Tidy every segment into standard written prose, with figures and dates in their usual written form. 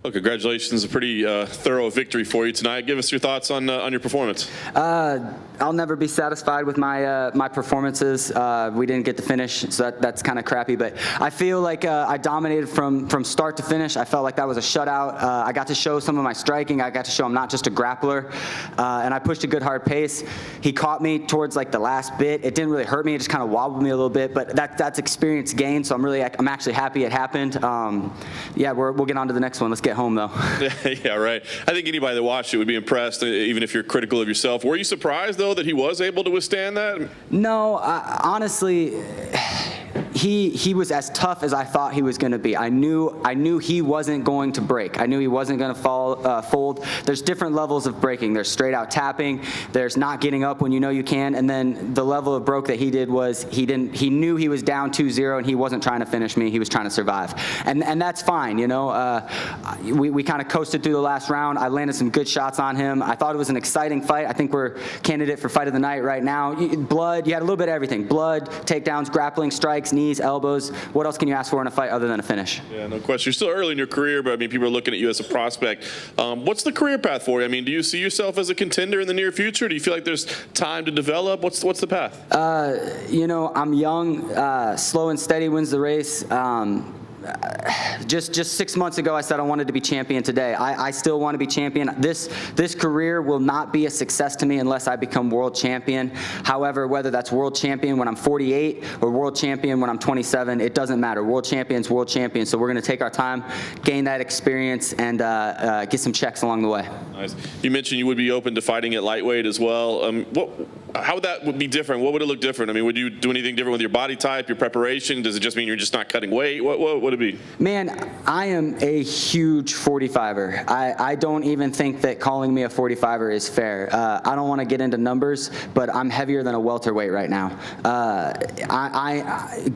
Well, congratulations. A pretty thorough victory for you tonight. Give us your thoughts on your performance. I'll never be satisfied with my performances. We didn't get to finish, so that's kind of crappy. But I feel like I dominated from start to finish. I felt like that was a shutout. I got to show some of my striking. I got to show I'm not just a grappler. And I pushed a good hard pace. He caught me towards like the last bit. It didn't really hurt me. It just kind of wobbled me a little bit. But that's experience gained. So I'm actually happy it happened. Yeah, we'll get on to the next one. Let's get home though. Yeah, right. I think anybody that watched it would be impressed, even if you're critical of yourself. Were you surprised though that he was able to withstand that? No, honestly, he was as tough as I thought he was going to be. I knew he wasn't going to break. I knew he wasn't going to fold. There's different levels of breaking. There's straight out tapping. There's not getting up when you know you can. And then the level of broke that he did was he knew he was down 2-0 and he wasn't trying to finish me. He was trying to survive. And that's fine, you know. We kind of coasted through the last round. I landed some good shots on him. I thought it was an exciting fight. I think we're candidate for fight of the night right now. Blood, you had a little bit of everything. Blood, takedowns, grappling, strikes, knees, elbows. What else can you ask for in a fight other than a finish? Yeah, no question. You're still early in your career, but I mean, people are looking at you as a prospect. What's the career path for you? I mean, do you see yourself as a contender in the near future? Do you feel like there's time to develop? What's the path? You know, I'm young. Slow and steady wins the race. Just 6 months ago, I said I wanted to be champion today. I still want to be champion. This career will not be a success to me unless I become world champion. However, whether that's world champion when I'm 48 or world champion when I'm 27, it doesn't matter. World champion's world champion. So we're going to take our time, gain that experience, and get some checks along the way. Nice. You mentioned you would be open to fighting at lightweight as well. How would that be different? What would it look different? I mean, would you do anything different with your body type, your preparation? Does it just mean you're just not cutting weight? What would it be? Man, I am a huge 45er. I don't even think that calling me a 45er is fair. I don't want to get into numbers, but I'm heavier than a welterweight right now.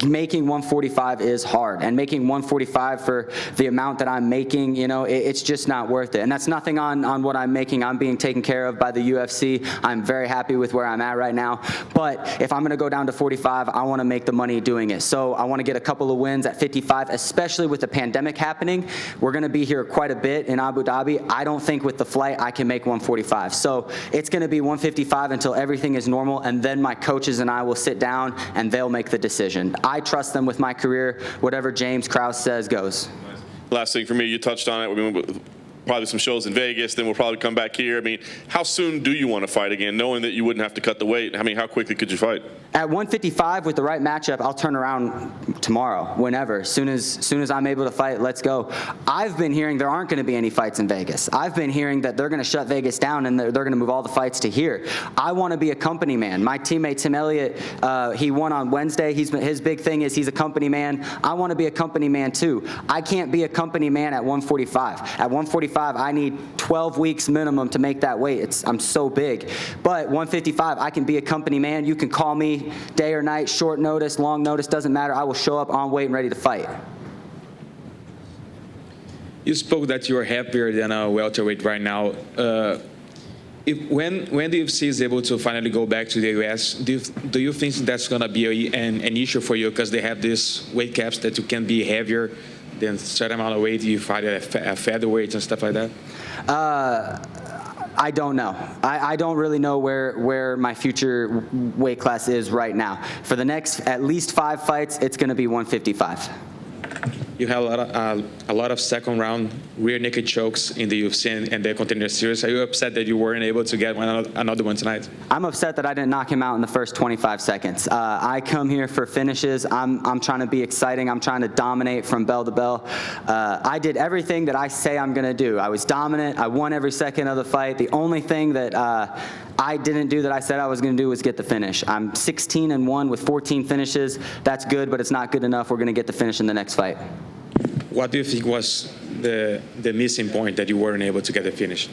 Making 145 is hard, and making 145 for the amount that I'm making, you know, it's just not worth it. And that's nothing on what I'm making. I'm being taken care of by the UFC. I'm very happy with where I'm at right now. But if I'm going to go down to 45, I want to make the money doing it. So I want to get a couple of wins at 55, especially with the pandemic happening. We're going to be here quite a bit in Abu Dhabi. I don't think with the flight I can make 145. So it's going to be 155 until everything is normal, and then my coaches and I will sit down and they'll make the decision. I trust them with my career. Whatever James Krause says goes. Last thing for me, you touched on it. Probably some shows in Vegas, then we'll probably come back here. I mean, how soon do you want to fight again, knowing that you wouldn't have to cut the weight? I mean, how quickly could you fight? At 155 with the right matchup, I'll turn around tomorrow, whenever. As soon as I'm able to fight, let's go. I've been hearing there aren't going to be any fights in Vegas. I've been hearing that they're going to shut Vegas down and they're going to move all the fights to here. I want to be a company man. My teammate Tim Elliott, he won on Wednesday. His big thing is he's a company man. I want to be a company man too. I can't be a company man at 145. At 145, I need 12 weeks minimum to make that weight. I'm so big. But 155, I can be a company man. You can call me day or night, short notice, long notice, doesn't matter. I will show up on weight and ready to fight. You spoke that you're happier than a welterweight right now. When the UFC is able to finally go back to the US, do you think that's going to be an issue for you because they have these weight caps that you can be heavier than a certain amount of weight you fight at featherweight and stuff like that? I don't know. I don't really know where my future weight class is right now. For the next at least 5 fights, it's going to be 155. You have a lot of second round rear naked chokes in the UFC and the Contender Series. Are you upset that you weren't able to get another one tonight? I'm upset that I didn't knock him out in the first 25 seconds. I come here for finishes. I'm trying to be exciting. I'm trying to dominate from bell to bell. I did everything that I say I'm going to do. I was dominant. I won every second of the fight. The only thing that I didn't do that I said I was going to do was get the finish. I'm 16-1 with 14 finishes. That's good, but it's not good enough. We're going to get the finish in the next fight. What do you think was the missing point that you weren't able to get the finish?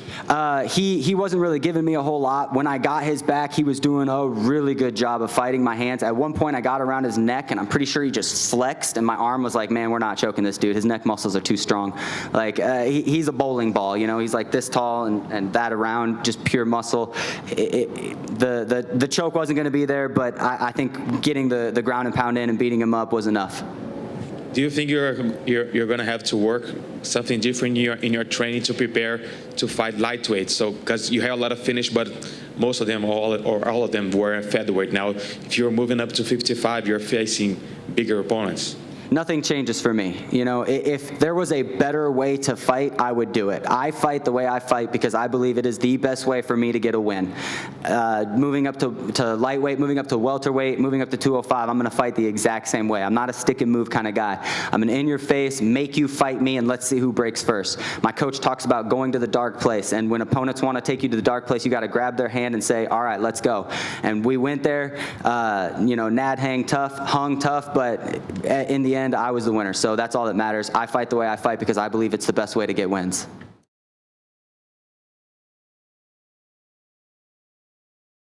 He wasn't really giving me a whole lot. When I got his back, he was doing a really good job of fighting my hands. At one point, I got around his neck, and I'm pretty sure he just flexed, and my arm was like, man, we're not choking this dude. His neck muscles are too strong. Like, he's a bowling ball, you know? He's like this tall and that around, just pure muscle. The choke wasn't going to be there, but I think getting the ground and pound in and beating him up was enough. Do you think you're going to have to work something different in your training to prepare to fight lightweight? So because you have a lot of finish, but most of them or all of them were featherweight. Now, if you're moving up to 55, you're facing bigger opponents. Nothing changes for me. You know, if there was a better way to fight, I would do it. I fight the way I fight because I believe it is the best way for me to get a win. Moving up to lightweight, moving up to welterweight, moving up to 205, I'm going to fight the exact same way. I'm not a stick and move kind of guy. I'm an in your face, make you fight me, and let's see who breaks first. My coach talks about going to the dark place, and when opponents want to take you to the dark place, you got to grab their hand and say, all right, let's go. And we went there. You know, Nad hung tough, but in the end, I was the winner. So that's all that matters. I fight the way I fight because I believe it's the best way to get wins.